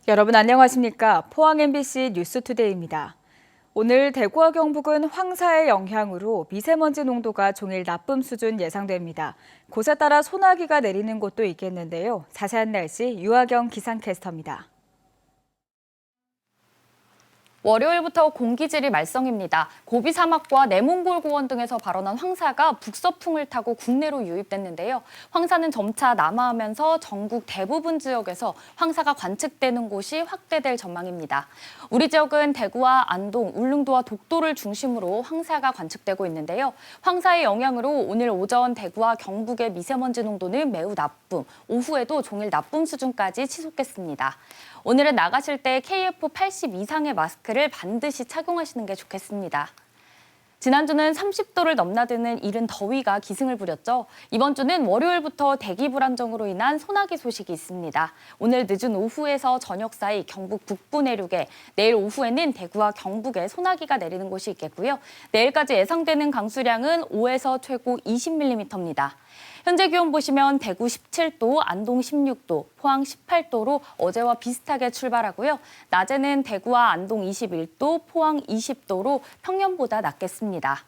여러분 안녕하십니까? 포항 MBC 뉴스투데이입니다. 오늘 대구와 경북은 황사의 영향으로 미세먼지 농도가 종일 나쁨 수준 예상됩니다. 곳에 따라 소나기가 내리는 곳도 있겠는데요. 자세한 날씨 유아경 기상캐스터입니다. 월요일부터 공기질이 말썽입니다. 고비 사막과 내몽골 고원 등에서 발원한 황사가 북서풍을 타고 국내로 유입됐는데요. 황사는 점차 남하하면서 전국 대부분 지역에서 황사가 관측되는 곳이 확대될 전망입니다. 우리 지역은 대구와 안동, 울릉도와 독도를 중심으로 황사가 관측되고 있는데요. 황사의 영향으로 오늘 오전 대구와 경북의 미세먼지 농도는 매우 나쁨, 오후에도 종일 나쁨 수준까지 치솟겠습니다. 오늘은 나가실 때 KF80 이상의 마스크를 반드시 착용하시는 게 좋겠습니다. 지난주는 30도를 넘나드는 이른 더위가 기승을 부렸죠. 이번 주는 월요일부터 대기 불안정으로 인한 소나기 소식이 있습니다. 오늘 늦은 오후에서 저녁 사이 경북 북부 내륙에, 내일 오후에는 대구와 경북에 소나기가 내리는 곳이 있겠고요. 내일까지 예상되는 강수량은 5에서 최고 20mm입니다. 현재 기온 보시면 대구 17도, 안동 16도, 포항 18도로 어제와 비슷하게 출발하고요. 낮에는 대구와 안동 21도, 포항 20도로 평년보다 낮겠습니다.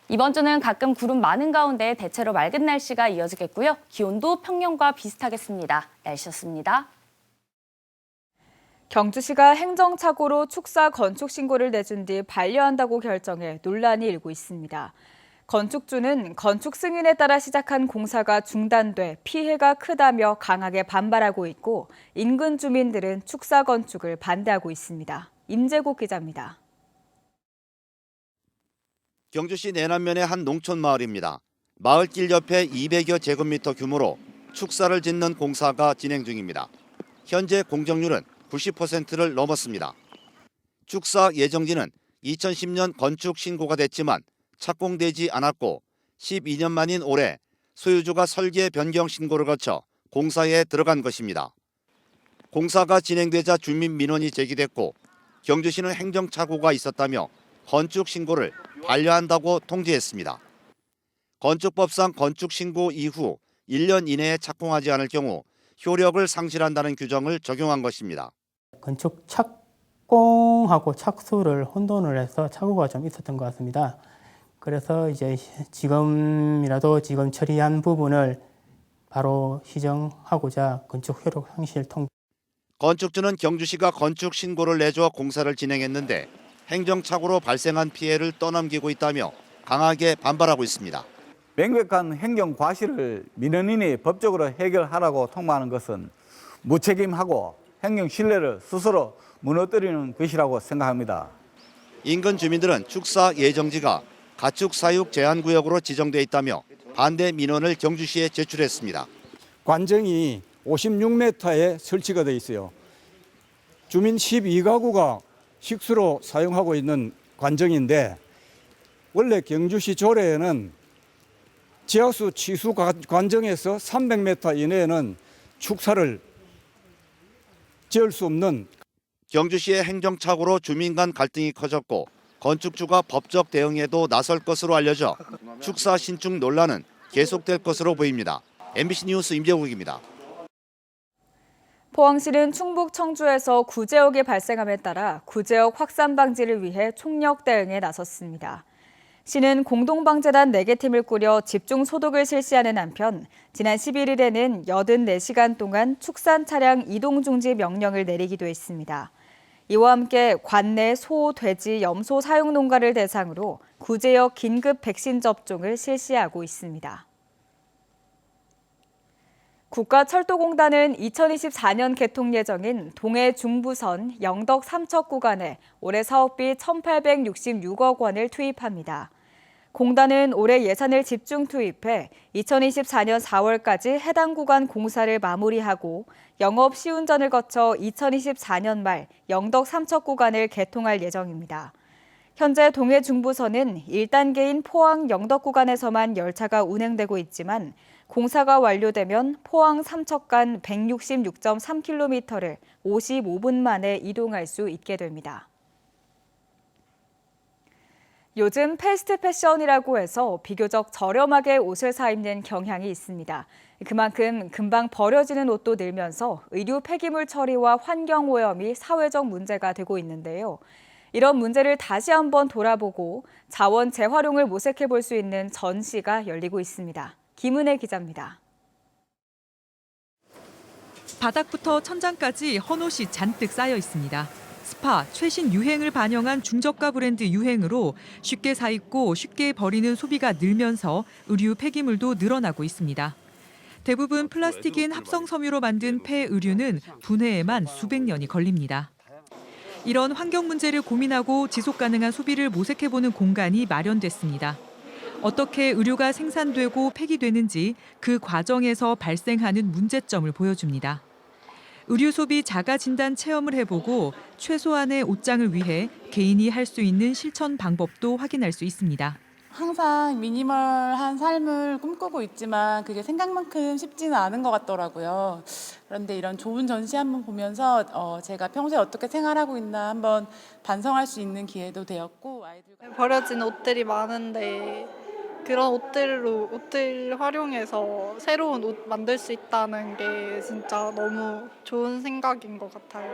이번 주는 가끔 구름 많은 가운데 대체로 맑은 날씨가 이어지겠고요. 기온도 평년과 비슷하겠습니다. 날씨였습니다. 경주시가 행정착오로 축사 건축 신고를 내준 뒤 반려한다고 결정해 논란이 일고 있습니다. 건축주는 건축 승인에 따라 시작한 공사가 중단돼 피해가 크다며 강하게 반발하고 있고 인근 주민들은 축사 건축을 반대하고 있습니다. 임재국 기자입니다. 경주시 내남면의 한 농촌 마을입니다. 마을길 옆에 200여 제곱미터 규모로 축사를 짓는 공사가 진행 중입니다. 현재 공정률은 90%를 넘었습니다. 축사 예정지는 2010년 건축 신고가 됐지만 착공되지 않았고 12년 만인 올해 소유주가 설계 변경 신고를 거쳐 공사에 들어간 것입니다. 공사가 진행되자 주민 민원이 제기됐고 경주시는 행정착오가 있었다며 건축 신고를 반려한다고 통지했습니다. 건축법상 건축 신고 이후 1년 이내에 착공하지 않을 경우 효력을 상실한다는 규정을 적용한 것입니다. 건축 착공하고 착수를 혼돈을 해서 착오가 좀 있었던 것 같습니다. 그래서 이제 지금이라도 지금 처리한 부분을 바로 시정하고자 건축 효력 상실 통지. 건축주는 경주시가 건축 신고를 내줘 공사를 진행했는데 행정착오로 발생한 피해를 떠넘기고 있다며 강하게 반발하고 있습니다. 명백한 행정 과실을 민원인이 법적으로 해결하라고 통보하는 것은 무책임하고 행정 신뢰를 스스로 무너뜨리는 것이라고 생각합니다. 인근 주민들은 축사 예정지가 가축 사육 제한구역으로 지정돼 있다며 반대 민원을 경주시에 제출했습니다. 관정이 56m에 설치가 돼 있어요. 주민 12가구가 식수로 사용하고 있는 관정인데 원래 경주시 조례에는 지하수 치수 관정에서 300m 이내에는 축사를 지을 수 없는. 경주시의 행정착오로 주민 간 갈등이 커졌고 건축주가 법적 대응에도 나설 것으로 알려져 축사 신축 논란은 계속될 것으로 보입니다. MBC 뉴스 임재국입니다. 포항시는 충북 청주에서 구제역이 발생함에 따라 구제역 확산 방지를 위해 총력 대응에 나섰습니다. 시는 공동방재단 4개 팀을 꾸려 집중 소독을 실시하는 한편 지난 11일에는 84시간 동안 축산 차량 이동 중지 명령을 내리기도 했습니다. 이와 함께 관내 소, 돼지, 염소 사육 농가를 대상으로 구제역 긴급 백신 접종을 실시하고 있습니다. 국가철도공단은 2024년 개통 예정인 동해 중부선 영덕 삼척 구간에 올해 사업비 1,866억 원을 투입합니다. 공단은 올해 예산을 집중 투입해 2024년 4월까지 해당 구간 공사를 마무리하고 영업 시운전을 거쳐 2024년 말 영덕 삼척 구간을 개통할 예정입니다. 현재 동해 중부선은 1단계인 포항 영덕 구간에서만 열차가 운행되고 있지만 공사가 완료되면 포항 삼척 간 166.3km를 55분 만에 이동할 수 있게 됩니다. 요즘 패스트 패션이라고 해서 비교적 저렴하게 옷을 사 입는 경향이 있습니다. 그만큼 금방 버려지는 옷도 늘면서 의류 폐기물 처리와 환경 오염이 사회적 문제가 되고 있는데요. 이런 문제를 다시 한번 돌아보고 자원 재활용을 모색해 볼 수 있는 전시가 열리고 있습니다. 김은혜 기자입니다. 바닥부터 천장까지 헌옷이 잔뜩 쌓여 있습니다. 스파, 최신 유행을 반영한 중저가 브랜드 유행으로 쉽게 사 입고 쉽게 버리는 소비가 늘면서 의류 폐기물도 늘어나고 있습니다. 대부분 플라스틱인 합성 섬유로 만든 폐의류는 분해에만 수백 년이 걸립니다. 이런 환경 문제를 고민하고 지속 가능한 소비를 모색해보는 공간이 마련됐습니다. 어떻게 의류가 생산되고 폐기되는지 그 과정에서 발생하는 문제점을 보여줍니다. 의류 소비 자가 진단 체험을 해보고 최소한의 옷장을 위해 개인이 할 수 있는 실천 방법도 확인할 수 있습니다. 항상 미니멀한 삶을 꿈꾸고 있지만 그게 생각만큼 쉽지는 않은 것 같더라고요. 그런데 이런 좋은 전시 한번 보면서 제가 평소에 어떻게 생활하고 있나 한번 반성할 수 있는 기회도 되었고, 아이들과 버려진 옷들이 많은데 그런 옷들 활용해서 새로운 옷 만들 수 있다는 게 진짜 너무 좋은 생각인 것 같아요.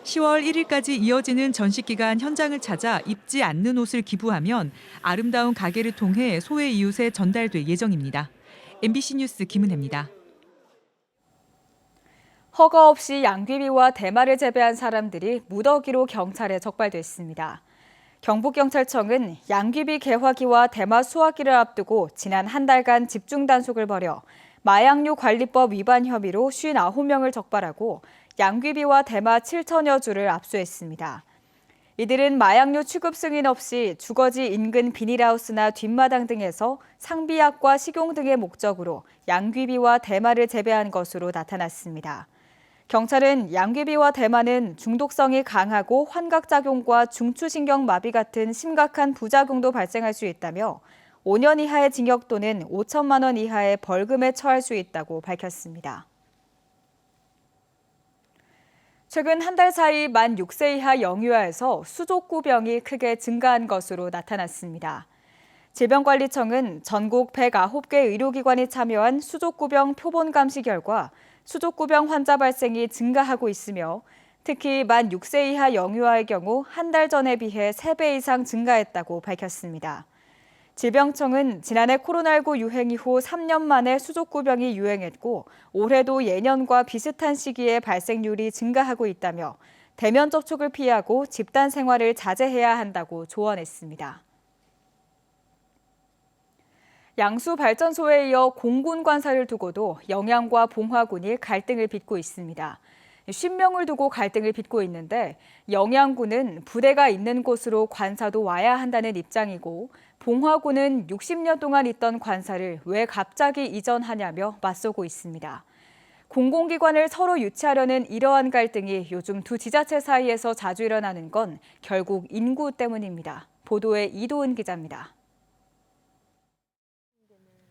10월 1일까지 이어지는 전시 기간 현장을 찾아 입지 않는 옷을 기부하면 아름다운 가게를 통해 소외 이웃에 전달될 예정입니다. MBC 뉴스 김은혜입니다. 허가 없이 양귀비와 대마를 재배한 사람들이 무더기로 경찰에 적발됐습니다. 경북경찰청은 양귀비 개화기와 대마 수확기를 앞두고 지난 한 달간 집중 단속을 벌여 마약류 관리법 위반 혐의로 59명을 적발하고 양귀비와 대마 7천여 주를 압수했습니다. 이들은 마약류 취급 승인 없이 주거지 인근 비닐하우스나 뒷마당 등에서 상비약과 식용 등의 목적으로 양귀비와 대마를 재배한 것으로 나타났습니다. 경찰은 양귀비와 대마는 중독성이 강하고 환각작용과 중추신경 마비 같은 심각한 부작용도 발생할 수 있다며 5년 이하의 징역 또는 5천만 원 이하의 벌금에 처할 수 있다고 밝혔습니다. 최근 한 달 사이 만 6세 이하 영유아에서 수족구병이 크게 증가한 것으로 나타났습니다. 질병관리청은 전국 109개 의료기관이 참여한 수족구병 표본 감시 결과 수족구병 환자 발생이 증가하고 있으며 특히 만 6세 이하 영유아의 경우 한 달 전에 비해 3배 이상 증가했다고 밝혔습니다. 질병청은 지난해 코로나19 유행 이후 3년 만에 수족구병이 유행했고 올해도 예년과 비슷한 시기에 발생률이 증가하고 있다며 대면 접촉을 피하고 집단 생활을 자제해야 한다고 조언했습니다. 양수발전소에 이어 공군 관사를 두고도 영양과 봉화군이 갈등을 빚고 있습니다. 쉰명을 두고 갈등을 빚고 있는데 영양군은 부대가 있는 곳으로 관사도 와야 한다는 입장이고 봉화군은 60년 동안 있던 관사를 왜 갑자기 이전하냐며 맞서고 있습니다. 공공기관을 서로 유치하려는 이러한 갈등이 요즘 두 지자체 사이에서 자주 일어나는 건 결국 인구 때문입니다. 보도에 이도은 기자입니다.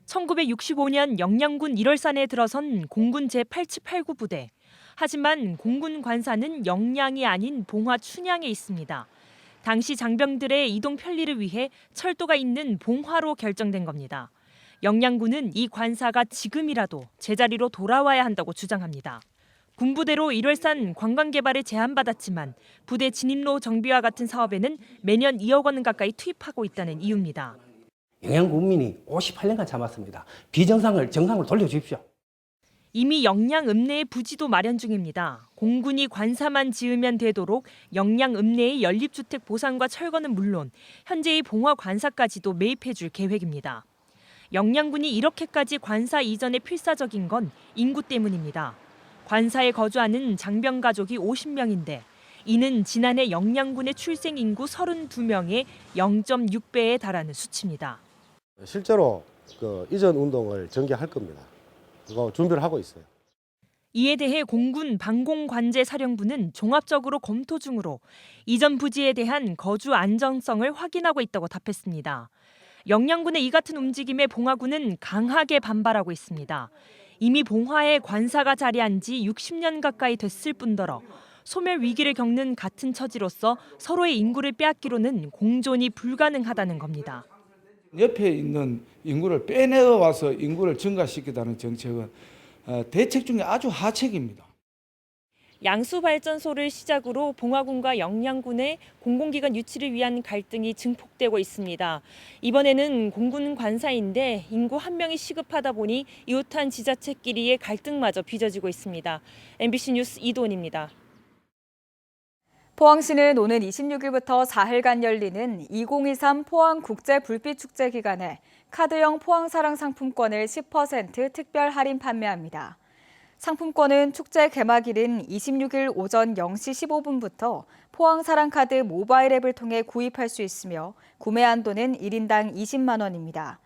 1965년 영양군 1월산에 들어선 공군 제8789 부대. 하지만 공군 관사는 영양이 아닌 봉화 춘향에 있습니다. 당시 장병들의 이동 편리를 위해 철도가 있는 봉화로 결정된 겁니다. 영양군은 이 관사가 지금이라도 제자리로 돌아와야 한다고 주장합니다. 군부대로 1월산 관광개발에 제한받았지만 부대 진입로 정비와 같은 사업에는 매년 2억 원 가까이 투입하고 있다는 이유입니다. 영양군민이 58년간 참았습니다. 비정상을 정상으로 돌려주십시오. 이미 영양읍내의 부지도 마련 중입니다. 공군이 관사만 지으면 되도록 영양읍내의 연립주택 보상과 철거는 물론 현재의 봉화 관사까지도 매입해줄 계획입니다. 영양군이 이렇게까지 관사 이전에 필사적인 건 인구 때문입니다. 관사에 거주하는 장병 가족이 50명인데 이는 지난해 영양군의 출생 인구 32명의 0.6배에 달하는 수치입니다. 실제로 이전 운동을 전개할 겁니다. 그거 준비를 하고 있어요. 이에 대해 공군 방공관제사령부는 종합적으로 검토 중으로 이전 부지에 대한 거주 안정성을 확인하고 있다고 답했습니다. 영양군의 이 같은 움직임에 봉화군은 강하게 반발하고 있습니다. 이미 봉화에 관사가 자리한 지 60년 가까이 됐을 뿐더러 소멸 위기를 겪는 같은 처지로서 서로의 인구를 빼앗기로는 공존이 불가능하다는 겁니다. 옆에 있는 인구를 빼내어 와서 인구를 증가시키다는 정책은 대책 중에 아주 하책입니다. 양수발전소를 시작으로 봉화군과 영양군의 공공기관 유치를 위한 갈등이 증폭되고 있습니다. 이번에는 공군 관사인데 인구 1명이 시급하다 보니 이웃한 지자체끼리의 갈등마저 빚어지고 있습니다. MBC 뉴스 이도은입니다. 포항시는 오는 26일부터 4일간 열리는 2023 포항국제불빛축제 기간에 카드형 포항사랑 상품권을 10% 특별 할인 판매합니다. 상품권은 축제 개막일인 26일 오전 0시 15분부터 포항사랑카드 모바일 앱을 통해 구입할 수 있으며 구매 한도는 1인당 20만 원입니다.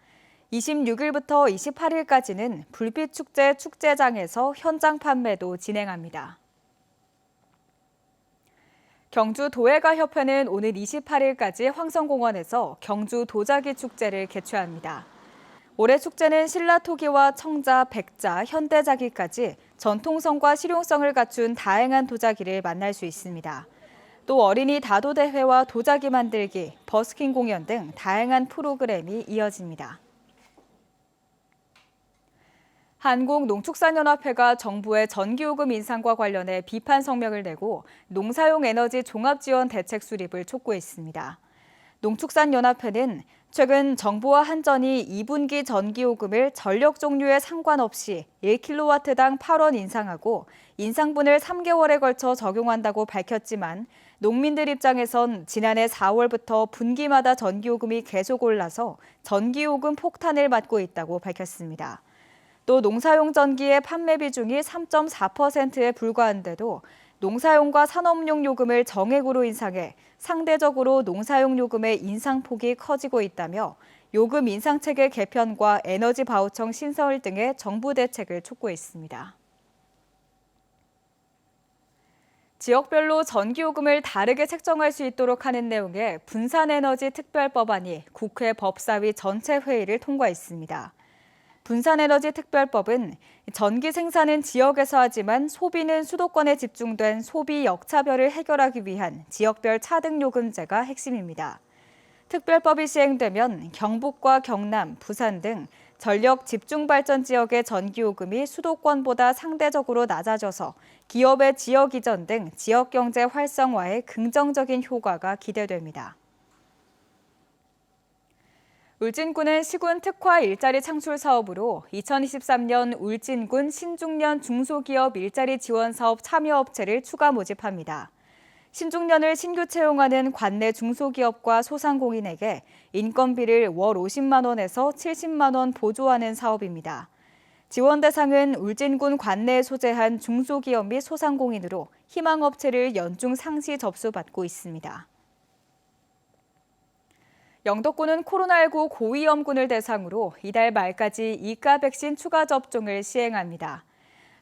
26일부터 28일까지는 불빛축제 축제장에서 현장 판매도 진행합니다. 경주 도예가협회는 오늘 28일까지 황성공원에서 경주 도자기 축제를 개최합니다. 올해 축제는 신라토기와 청자, 백자, 현대자기까지 전통성과 실용성을 갖춘 다양한 도자기를 만날 수 있습니다. 또 어린이 다도대회와 도자기 만들기, 버스킹 공연 등 다양한 프로그램이 이어집니다. 한국농축산연합회가 정부의 전기요금 인상과 관련해 비판 성명을 내고 농사용 에너지 종합지원 대책 수립을 촉구했습니다. 농축산연합회는 최근 정부와 한전이 2분기 전기요금을 전력 종류에 상관없이 1kW당 8원 인상하고 인상분을 3개월에 걸쳐 적용한다고 밝혔지만 농민들 입장에선 지난해 4월부터 분기마다 전기요금이 계속 올라서 전기요금 폭탄을 맞고 있다고 밝혔습니다. 또 농사용 전기의 판매 비중이 3.4%에 불과한데도 농사용과 산업용 요금을 정액으로 인상해 상대적으로 농사용 요금의 인상폭이 커지고 있다며 요금 인상 체계 개편과 에너지 바우처 신설 등의 정부 대책을 촉구했습니다. 지역별로 전기요금을 다르게 책정할 수 있도록 하는 내용의 분산에너지 특별법안이 국회 법사위 전체 회의를 통과했습니다. 분산에너지 특별법은 전기 생산은 지역에서 하지만 소비는 수도권에 집중된 소비 역차별을 해결하기 위한 지역별 차등요금제가 핵심입니다. 특별법이 시행되면 경북과 경남, 부산 등 전력 집중발전 지역의 전기요금이 수도권보다 상대적으로 낮아져서 기업의 지역 이전 등 지역경제 활성화에 긍정적인 효과가 기대됩니다. 울진군은 시군 특화 일자리 창출 사업으로 2023년 울진군 신중년 중소기업 일자리 지원 사업 참여업체를 추가 모집합니다. 신중년을 신규 채용하는 관내 중소기업과 소상공인에게 인건비를 월 50만 원에서 70만 원 보조하는 사업입니다. 지원 대상은 울진군 관내에 소재한 중소기업 및 소상공인으로 희망업체를 연중 상시 접수받고 있습니다. 영덕군은 코로나19 고위험군을 대상으로 이달 말까지 2가 백신 추가 접종을 시행합니다.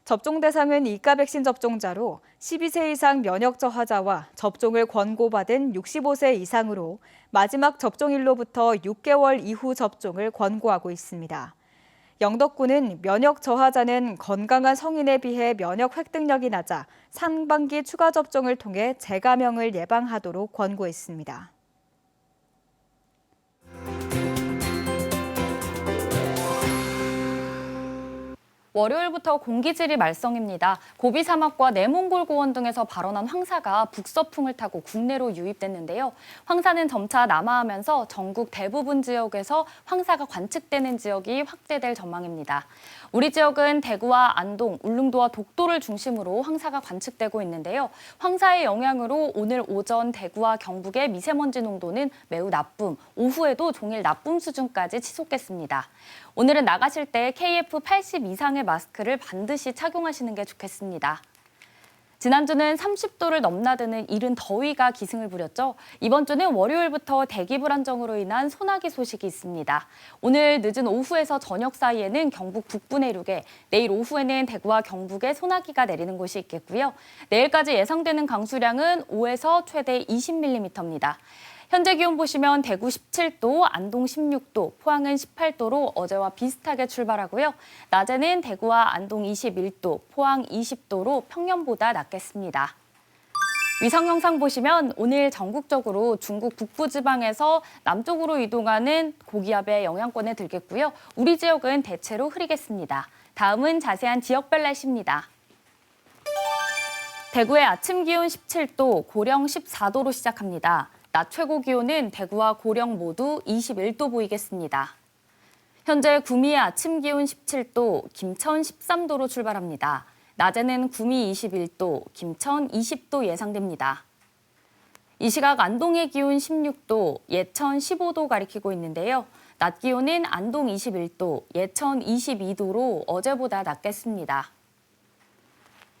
접종 대상은 2가 백신 접종자로 12세 이상 면역 저하자와 접종을 권고받은 65세 이상으로 마지막 접종일로부터 6개월 이후 접종을 권고하고 있습니다. 영덕군은 면역 저하자는 건강한 성인에 비해 면역 획득력이 낮아 상반기 추가 접종을 통해 재감염을 예방하도록 권고했습니다. 월요일부터 공기질이 말썽입니다. 고비 사막과 내몽골 고원 등에서 발원한 황사가 북서풍을 타고 국내로 유입됐는데요. 황사는 점차 남하하면서 전국 대부분 지역에서 황사가 관측되는 지역이 확대될 전망입니다. 우리 지역은 대구와 안동, 울릉도와 독도를 중심으로 황사가 관측되고 있는데요. 황사의 영향으로 오늘 오전 대구와 경북의 미세먼지 농도는 매우 나쁨, 오후에도 종일 나쁨 수준까지 치솟겠습니다. 오늘은 나가실 때 KF80 이상의 마스크를 반드시 착용하시는 게 좋겠습니다. 지난주는 30도를 넘나드는 이른 더위가 기승을 부렸죠. 이번 주는 월요일부터 대기 불안정으로 인한 소나기 소식이 있습니다. 오늘 늦은 오후에서 저녁 사이에는 경북 북부 내륙에, 내일 오후에는 대구와 경북에 소나기가 내리는 곳이 있겠고요. 내일까지 예상되는 강수량은 5에서 최대 20mm입니다. 현재 기온 보시면 대구 17도, 안동 16도, 포항은 18도로 어제와 비슷하게 출발하고요. 낮에는 대구와 안동 21도, 포항 20도로 평년보다 낮겠습니다. 위성 영상 보시면 오늘 전국적으로 중국 북부지방에서 남쪽으로 이동하는 고기압의 영향권에 들겠고요. 우리 지역은 대체로 흐리겠습니다. 다음은 자세한 지역별 날씨입니다. 대구의 아침 기온 17도, 고령 14도로 시작합니다. 낮 최고 기온은 대구와 고령 모두 21도 보이겠습니다. 현재 구미의 아침 기온 17도, 김천 13도로 출발합니다. 낮에는 구미 21도, 김천 20도 예상됩니다. 이 시각 안동의 기온 16도, 예천 15도 가리키고 있는데요. 낮 기온은 안동 21도, 예천 22도로 어제보다 낮겠습니다.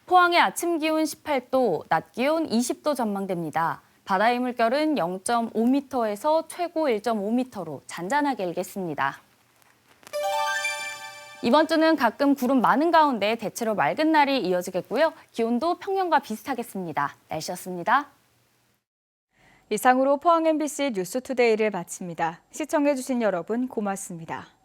포항의 아침 기온 18도, 낮 기온 20도 전망됩니다. 바다의 물결은 0.5m에서 최고 1.5m로 잔잔하게 일겠습니다. 이번 주는 가끔 구름 많은 가운데 대체로 맑은 날이 이어지겠고요. 기온도 평년과 비슷하겠습니다. 날씨였습니다. 이상으로 포항 MBC 뉴스투데이를 마칩니다. 시청해주신 여러분 고맙습니다.